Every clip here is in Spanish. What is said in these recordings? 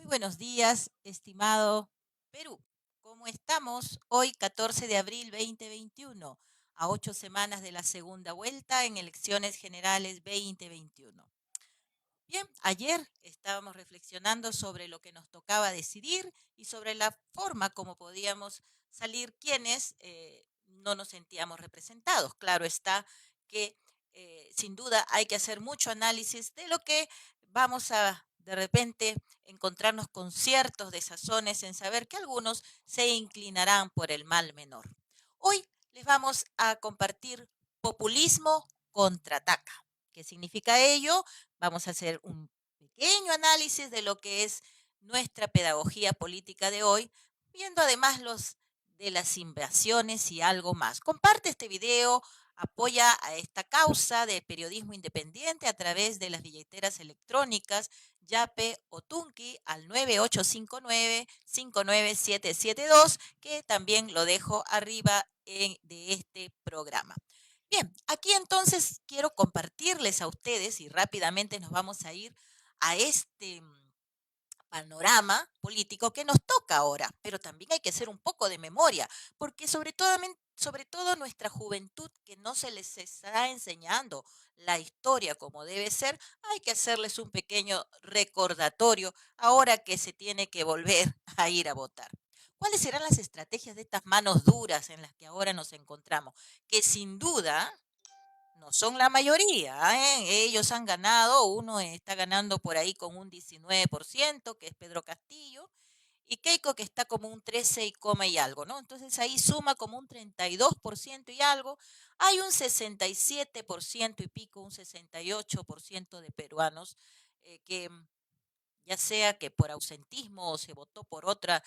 buenos días, estimado Perú. ¿Cómo estamos hoy, 14 de abril 2021, a 8 semanas de la segunda vuelta en elecciones generales 2021? Bien, ayer estábamos reflexionando sobre lo que nos tocaba decidir y sobre la forma como podíamos salir quienes no nos sentíamos representados. Claro está que sin duda hay que hacer mucho análisis de lo que vamos a de repente encontrarnos con ciertos desazones en saber que algunos se inclinarán por el mal menor. Hoy les vamos a compartir populismo contraataca. ¿Qué significa ello? Vamos a hacer un pequeño análisis de lo que es nuestra pedagogía política de hoy, viendo además los de las invasiones y algo más. Comparte este video, apoya a esta causa de periodismo independiente a través de las billeteras electrónicas Yape o Tunki al 9859-59772, que también lo dejo arriba de este programa. Bien, aquí entonces quiero compartirles a ustedes y rápidamente nos vamos a ir a este panorama político que nos toca ahora, pero también hay que hacer un poco de memoria, porque sobre todo nuestra juventud que no se les está enseñando la historia como debe ser, hay que hacerles un pequeño recordatorio ahora que se tiene que volver a ir a votar. ¿Cuáles serán las estrategias de estas manos duras en las que ahora nos encontramos? Que sin duda no son la mayoría, ¿eh? Ellos han ganado, uno está ganando por ahí con un 19%, que es Pedro Castillo, y Keiko que está como un 13 y coma y algo, ¿no? Entonces ahí suma como un 32% y algo. Hay un 67% y pico, un 68% de peruanos que ya sea que por ausentismo o se votó por otra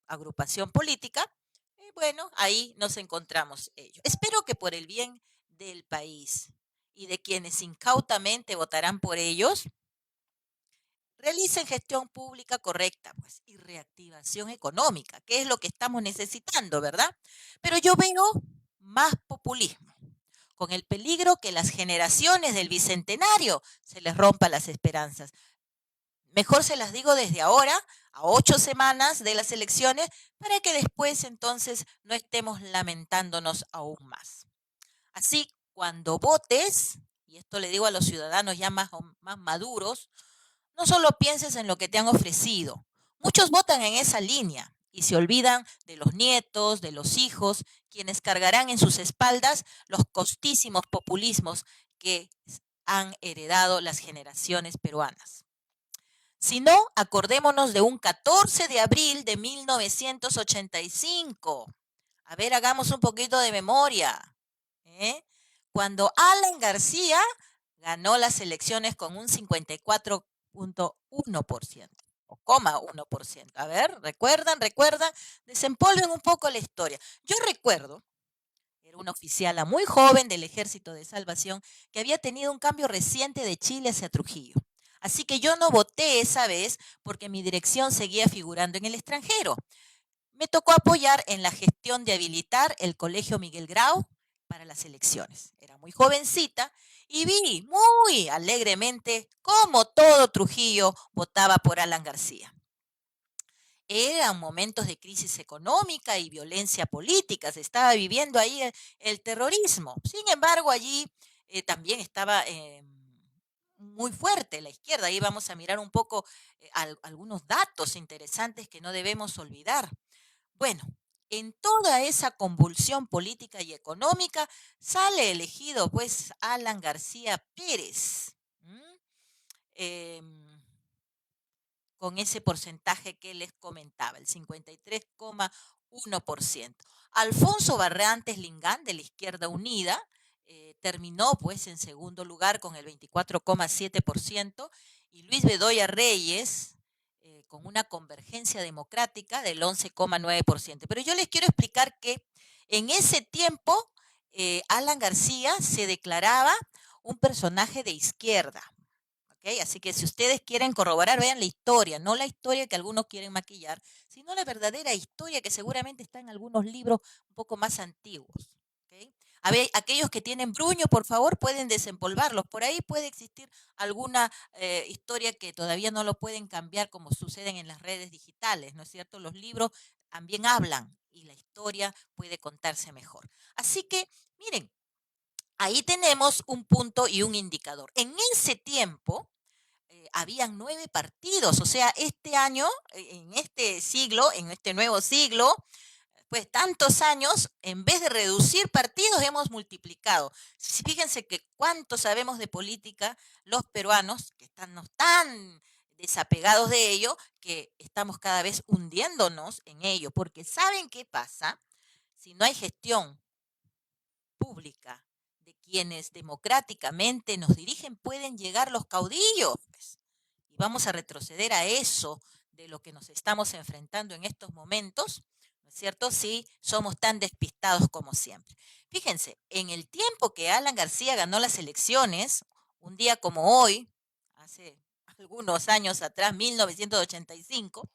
agrupación política, bueno, ahí nos encontramos ellos. Espero que por el bien del país y de quienes incautamente votarán por ellos, realicen gestión pública correcta, pues, y reactivación económica, que es lo que estamos necesitando, ¿verdad? Pero yo veo más populismo, con el peligro que las generaciones del bicentenario se les rompa las esperanzas. Mejor se las digo desde ahora, a 8 semanas de las elecciones, para que después entonces no estemos lamentándonos aún más. Así, cuando votes, y esto le digo a los ciudadanos ya más maduros, no solo pienses en lo que te han ofrecido. Muchos votan en esa línea y se olvidan de los nietos, de los hijos, quienes cargarán en sus espaldas los costísimos populismos que han heredado las generaciones peruanas. Si no, acordémonos de un 14 de abril de 1985. A ver, hagamos un poquito de memoria. ¿Eh? Cuando Alan García ganó las elecciones con un 54.1% o 0,1%. A ver, recuerdan, desempolven un poco la historia. Yo recuerdo, era una oficiala muy joven del Ejército de Salvación que había tenido un cambio reciente de Chile hacia Trujillo. Así que yo no voté esa vez porque mi dirección seguía figurando en el extranjero. Me tocó apoyar en la gestión de habilitar el Colegio Miguel Grau para las elecciones. Era muy jovencita y vi muy alegremente cómo todo Trujillo votaba por Alan García. Eran momentos de crisis económica y violencia política, se estaba viviendo ahí el terrorismo. Sin embargo, allí también estaba muy fuerte la izquierda. Ahí vamos a mirar un poco algunos datos interesantes que no debemos olvidar. Bueno, en toda esa convulsión política y económica sale elegido pues Alan García Pérez. Em, con ese porcentaje que les comentaba, el 53,1%. Alfonso Barrantes Lingán, de la Izquierda Unida, terminó pues en segundo lugar con el 24,7% y Luis Bedoya Reyes con una convergencia democrática del 11,9%. Pero yo les quiero explicar que en ese tiempo Alan García se declaraba un personaje de izquierda. ¿Okay? Así que si ustedes quieren corroborar, vean la historia, no la historia que algunos quieren maquillar, sino la verdadera historia que seguramente está en algunos libros un poco más antiguos. ¿Okay? A ver, aquellos que tienen bruño, por favor, pueden desempolvarlos. Por ahí puede existir alguna historia que todavía no lo pueden cambiar como suceden en las redes digitales, ¿no es cierto? Los libros también hablan y la historia puede contarse mejor. Así que, miren, ahí tenemos un punto y un indicador. En ese tiempo habían 9 partidos, o sea, este año, en este siglo, en este nuevo siglo, pues tantos años, en vez de reducir partidos, hemos multiplicado. Fíjense que cuánto sabemos de política los peruanos, que estamos tan desapegados de ello, que estamos cada vez hundiéndonos en ello, porque ¿saben qué pasa? Si no hay gestión pública de quienes democráticamente nos dirigen, pueden llegar los caudillos. Pues, y vamos a retroceder a eso de lo que nos estamos enfrentando en estos momentos, ¿no es cierto? Si somos tan despistados como siempre. Fíjense, en el tiempo que Alan García ganó las elecciones, un día como hoy, hace algunos años atrás, 1985,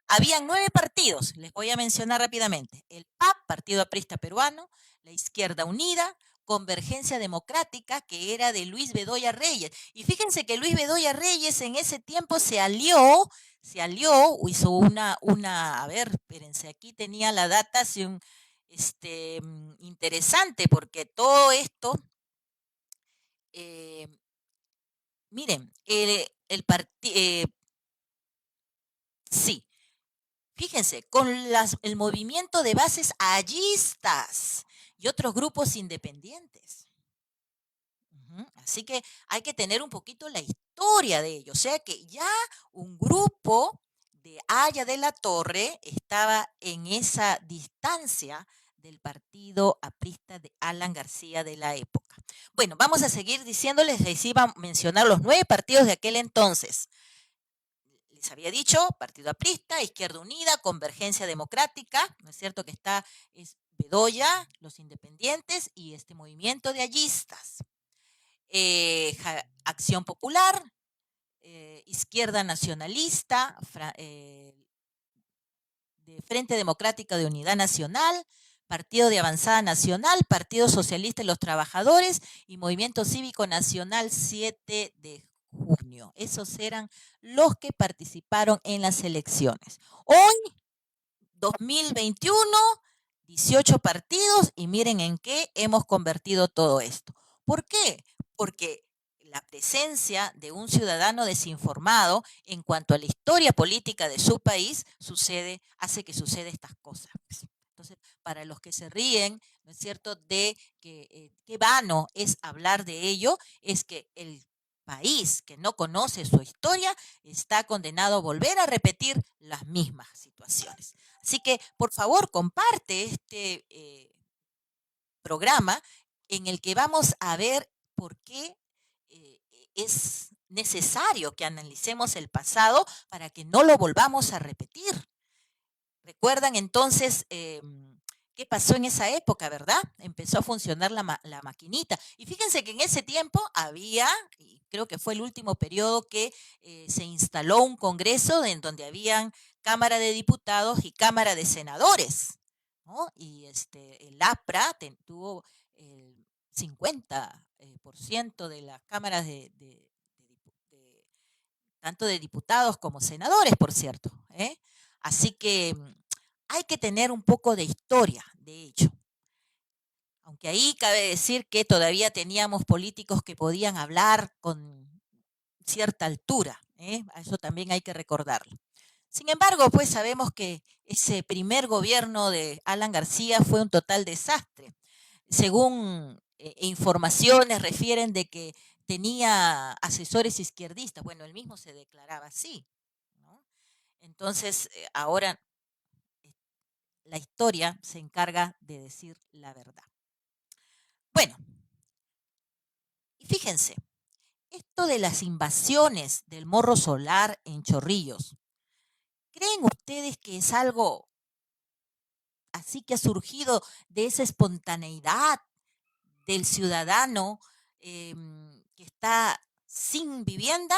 habían 9 partidos, les voy a mencionar rápidamente. El PAP, Partido Aprista Peruano, la Izquierda Unida, Convergencia Democrática, que era de Luis Bedoya Reyes. Y fíjense que Luis Bedoya Reyes en ese tiempo se alió, hizo a ver, espérense, aquí tenía la data, interesante, porque todo esto, eh, miren, sí, fíjense, con el movimiento de bases allistas y otros grupos independientes. Así que hay que tener un poquito la historia de ello. O sea que ya un grupo de Haya de la Torre estaba en esa distancia del partido aprista de Alan García de la época. Bueno, vamos a seguir diciéndoles, les iba a mencionar los 9 partidos de aquel entonces. Les había dicho, Partido Aprista, Izquierda Unida, Convergencia Democrática, ¿no es cierto? Que es Bedoya, los independientes y este movimiento de allistas. Acción Popular, Izquierda Nacionalista, de Frente Democrática de Unidad Nacional, Partido de Avanzada Nacional, Partido Socialista de los Trabajadores y Movimiento Cívico Nacional 7 de junio. Esos eran los que participaron en las elecciones. Hoy, 2021, 18 partidos y miren en qué hemos convertido todo esto. ¿Por qué? Porque la presencia de un ciudadano desinformado en cuanto a la historia política de su país hace que suceda estas cosas. Entonces, para los que se ríen, ¿no es cierto?, de que qué vano es hablar de ello, es que el país que no conoce su historia está condenado a volver a repetir las mismas situaciones. Así que, por favor, comparte este programa en el que vamos a ver por qué es necesario que analicemos el pasado para que no lo volvamos a repetir. ¿Recuerdan entonces qué pasó en esa época, verdad? Empezó a funcionar la maquinita. Y fíjense que en ese tiempo había, y creo que fue el último periodo que se instaló un congreso en donde habían Cámara de Diputados y Cámara de Senadores, ¿no? Y el APRA tuvo el 50% de las cámaras tanto de diputados como senadores, por cierto. Así que hay que tener un poco de historia, de hecho. Aunque ahí cabe decir que todavía teníamos políticos que podían hablar con cierta altura. A eso también hay que recordarlo. Sin embargo, pues sabemos que ese primer gobierno de Alan García fue un total desastre. Según informaciones refieren de que tenía asesores izquierdistas. Bueno, él mismo se declaraba así, ¿no? Entonces, ahora la historia se encarga de decir la verdad. Bueno, y fíjense, esto de las invasiones del Morro Solar en Chorrillos, ¿creen ustedes que es algo así que ha surgido de esa espontaneidad del ciudadano que está sin vivienda?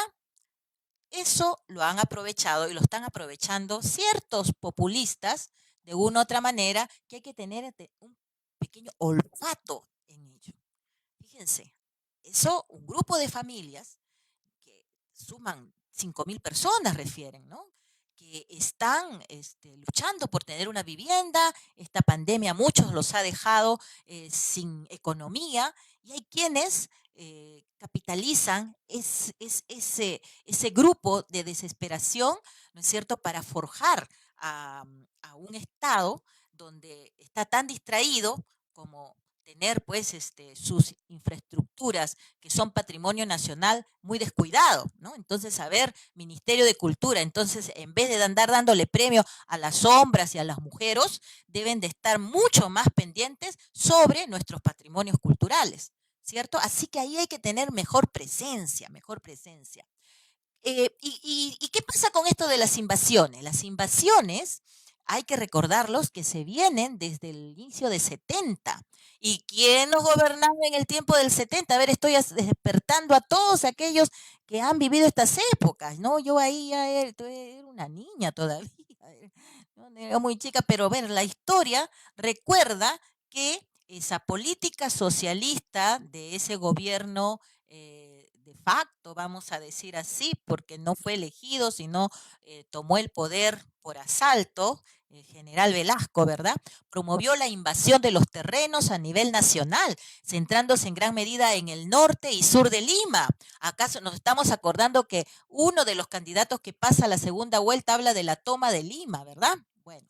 Eso lo han aprovechado y lo están aprovechando ciertos populistas de una u otra manera que hay que tener un pequeño olfato Fíjense, eso, un grupo de familias que suman 5.000 personas, refieren, ¿no? Que están luchando por tener una vivienda. Esta pandemia a muchos los ha dejado sin economía y hay quienes capitalizan ese grupo de desesperación, ¿no es cierto?, para forjar a un Estado donde está tan distraído como tener pues sus infraestructuras que son patrimonio nacional muy descuidado, ¿no? Entonces, a ver, Ministerio de Cultura, entonces en vez de andar dándole premio a las sombras y a las mujeres, deben de estar mucho más pendientes sobre nuestros patrimonios culturales, ¿cierto? Así que ahí hay que tener mejor presencia, mejor presencia. ¿Y qué pasa con esto de las invasiones? Las invasiones hay que recordarlos que se vienen desde el inicio de 70. ¿Y quién nos gobernaba en el tiempo del 70? A ver, estoy despertando a todos aquellos que han vivido estas épocas, ¿no? Yo ahí ya era una niña todavía, ¿no? Era muy chica, pero ver, la historia recuerda que esa política socialista de ese gobierno de facto, vamos a decir así, porque no fue elegido, sino tomó el poder por asalto, el general Velasco, ¿verdad? Promovió la invasión de los terrenos a nivel nacional, centrándose en gran medida en el norte y sur de Lima. ¿Acaso nos estamos acordando que uno de los candidatos que pasa a la segunda vuelta habla de la toma de Lima, ¿verdad? Bueno,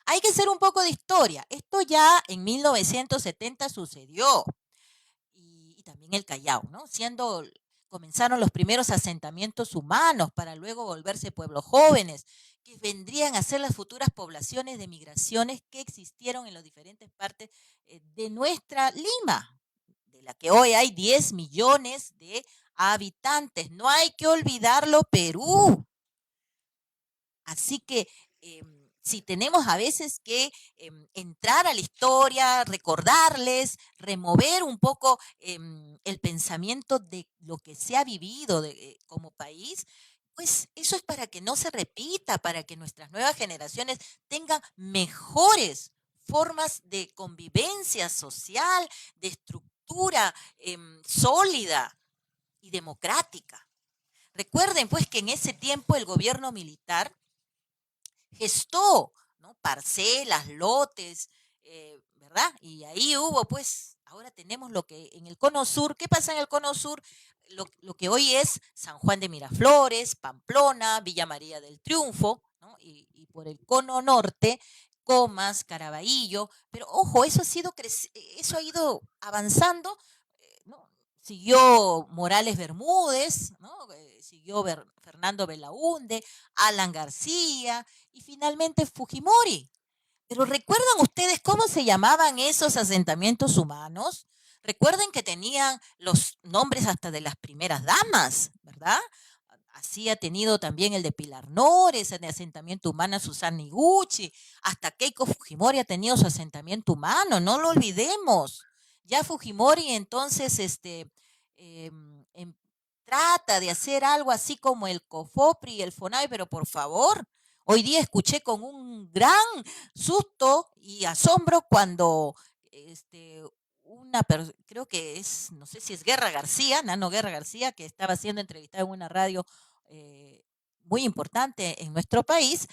hay que hacer un poco de historia. Esto ya en 1970 sucedió y también el Callao, ¿no? Comenzaron los primeros asentamientos humanos para luego volverse pueblos jóvenes, que vendrían a ser las futuras poblaciones de migraciones que existieron en las diferentes partes de nuestra Lima, de la que hoy hay 10 millones de habitantes. No hay que olvidarlo, Perú. Así que si tenemos a veces que entrar a la historia, recordarles, remover un poco el pensamiento de lo que se ha vivido como país, pues eso es para que no se repita, para que nuestras nuevas generaciones tengan mejores formas de convivencia social, de estructura sólida y democrática. Recuerden pues que en ese tiempo el gobierno militar gestó, ¿no? Parcelas, lotes, ¿verdad? Y ahí hubo, pues, ahora tenemos lo que en el Cono Sur, ¿qué pasa en el Cono Sur? Lo que hoy es San Juan de Miraflores, Pamplona, Villa María del Triunfo, ¿no? Y por el Cono Norte, Comas, Caraballo, pero ojo, eso ha ido avanzando, ¿no? Siguió Morales Bermúdez, ¿no? Siguió Fernando Belaúnde, Alan García, y finalmente Fujimori. Pero ¿recuerdan ustedes cómo se llamaban esos asentamientos humanos? Recuerden que tenían los nombres hasta de las primeras damas, ¿verdad? Así ha tenido también el de Pilar Nores, el de asentamiento humano Susana Iguchi, hasta Keiko Fujimori ha tenido su asentamiento humano, no lo olvidemos. Ya Fujimori entonces eh, em, trata de hacer algo así como el COFOPRI y el FONAVI, pero por favor, hoy día escuché con un gran susto y asombro cuando creo que es, no sé si es Guerra García, Nano Guerra García, que estaba siendo entrevistada en una radio muy importante en nuestro país,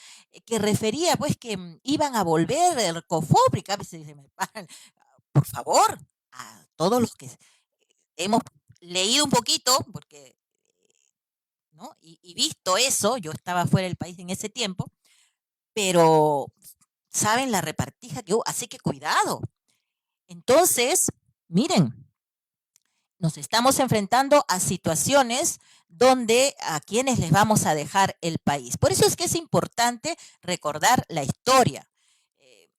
que refería pues que iban a volver el COFOPRI, a veces se me paran, por favor, a todos los que hemos leído un poquito, porque ¿no? Y visto eso, yo estaba fuera del país en ese tiempo, pero saben la repartija que hubo, así que cuidado. Entonces, miren, nos estamos enfrentando a situaciones donde a quienes les vamos a dejar el país. Por eso es que es importante recordar la historia. Eh,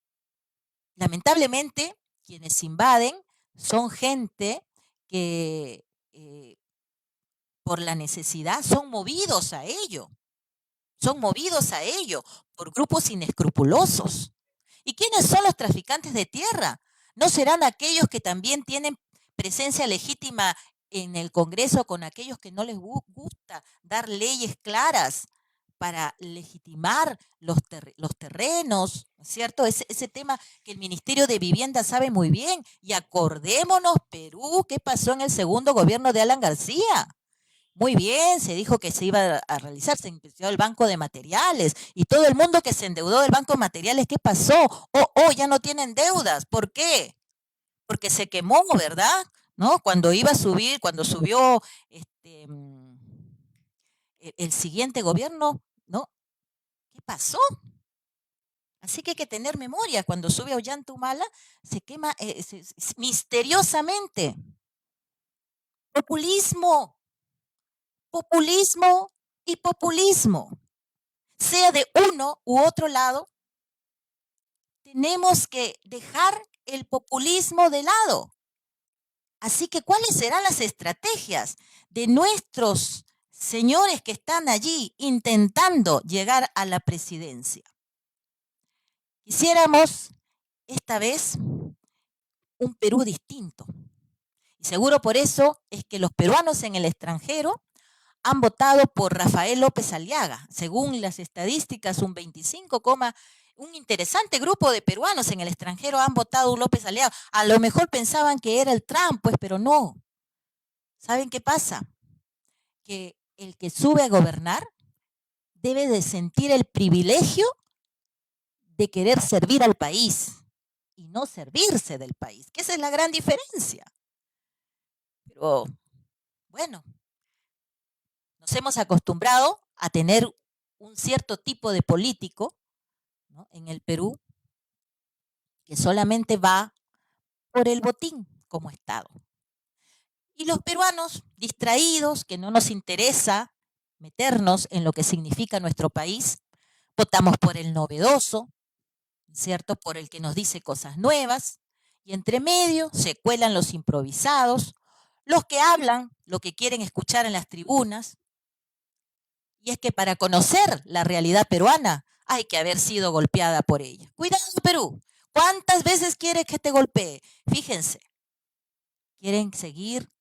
Lamentablemente, quienes invaden son gente que por la necesidad son movidos a ello. Son movidos a ello por grupos inescrupulosos. ¿Y quiénes son los traficantes de tierra? ¿No serán aquellos que también tienen presencia legítima en el Congreso con aquellos que no les gusta dar leyes claras para legitimar los terrenos, ¿no es cierto? Ese tema que el Ministerio de Vivienda sabe muy bien. Y acordémonos, Perú, ¿qué pasó en el segundo gobierno de Alan García? Muy bien, se dijo que se iba a realizar, se inició el Banco de Materiales y todo el mundo que se endeudó del Banco de Materiales, ¿qué pasó? Ya no tienen deudas. ¿Por qué? Porque se quemó, ¿verdad? ¿No? Cuando iba a subir, cuando subió el siguiente gobierno, ¿no? ¿Qué pasó? Así que hay que tener memoria. Cuando sube Ollanta-Humala, se quema misteriosamente. Populismo, populismo y populismo. Sea de uno u otro lado, tenemos que dejar el populismo de lado. Así que, ¿cuáles serán las estrategias de nuestros señores que están allí intentando llegar a la presidencia? Quisiéramos esta vez un Perú distinto. Y seguro por eso es que los peruanos en el extranjero han votado por Rafael López Aliaga. Según las estadísticas, un interesante grupo de peruanos en el extranjero han votado por López Aliaga. A lo mejor pensaban que era el Trump, pues, pero no. ¿Saben qué pasa? Que el que sube a gobernar debe de sentir el privilegio de querer servir al país y no servirse del país, que esa es la gran diferencia. Pero bueno, nos hemos acostumbrado a tener un cierto tipo de político, ¿no?, en el Perú que solamente va por el botín como Estado. Y los peruanos distraídos, que no nos interesa meternos en lo que significa nuestro país, votamos por el novedoso, ¿cierto? Por el que nos dice cosas nuevas, y entre medio se cuelan los improvisados, los que hablan lo que quieren escuchar en las tribunas. Y es que para conocer la realidad peruana hay que haber sido golpeada por ella. Cuidado, Perú. ¿Cuántas veces quieres que te golpee? Fíjense, ¿quieren seguir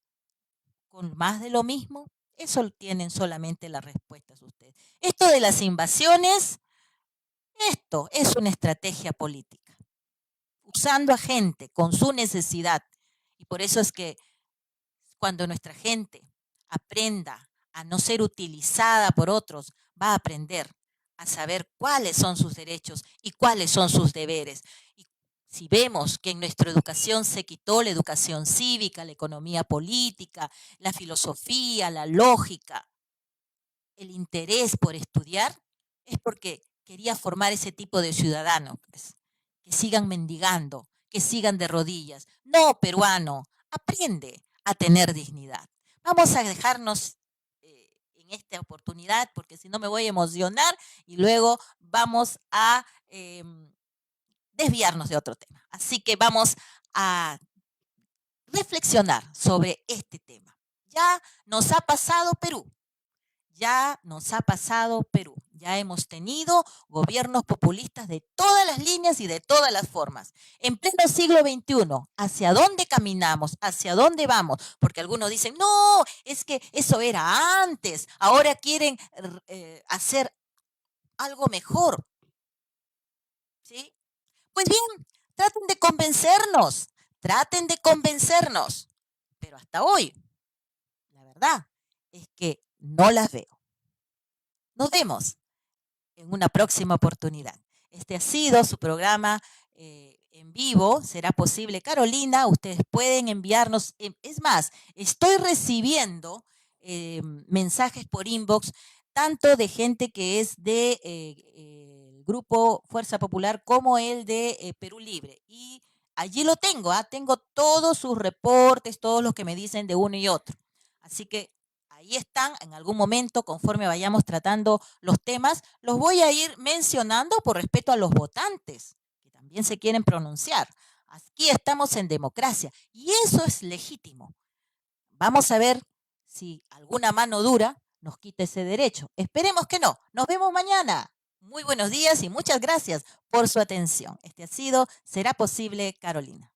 con más de lo mismo? Eso tienen solamente las respuestas ustedes. Esto de las invasiones, esto es una estrategia política, usando a gente con su necesidad. Y por eso es que cuando nuestra gente aprenda a no ser utilizada por otros, va a aprender a saber cuáles son sus derechos y cuáles son sus deberes. Y si vemos que en nuestra educación se quitó la educación cívica, la economía política, la filosofía, la lógica, el interés por estudiar, es porque quería formar ese tipo de ciudadanos, pues, que sigan mendigando, que sigan de rodillas. No, peruano, aprende a tener dignidad. Vamos a dejarnos en esta oportunidad, porque si no me voy a emocionar y luego vamos a desviarnos de otro tema. Así que vamos a reflexionar sobre este tema. Ya nos ha pasado Perú. Ya nos ha pasado Perú. Ya hemos tenido gobiernos populistas de todas las líneas y de todas las formas. En pleno siglo XXI, ¿hacia dónde caminamos? ¿Hacia dónde vamos? Porque algunos dicen, no, es que eso era antes. Ahora quieren hacer algo mejor. ¿Sí? Pues bien, traten de convencernos. Pero hasta hoy, la verdad es que no las veo. Nos vemos en una próxima oportunidad. Este ha sido su programa en vivo. Será posible, Carolina. Ustedes pueden enviarnos. Es más, estoy recibiendo mensajes por inbox, tanto de gente que es de el grupo Fuerza Popular como el de Perú Libre. Y allí lo tengo, tengo todos sus reportes, todos los que me dicen de uno y otro. Así que ahí están, en algún momento, conforme vayamos tratando los temas, los voy a ir mencionando por respeto a los votantes, que también se quieren pronunciar. Aquí estamos en democracia y eso es legítimo. Vamos a ver si alguna mano dura nos quita ese derecho. Esperemos que no. Nos vemos mañana. Muy buenos días y muchas gracias por su atención. Este ha sido Será Posible, Carolina.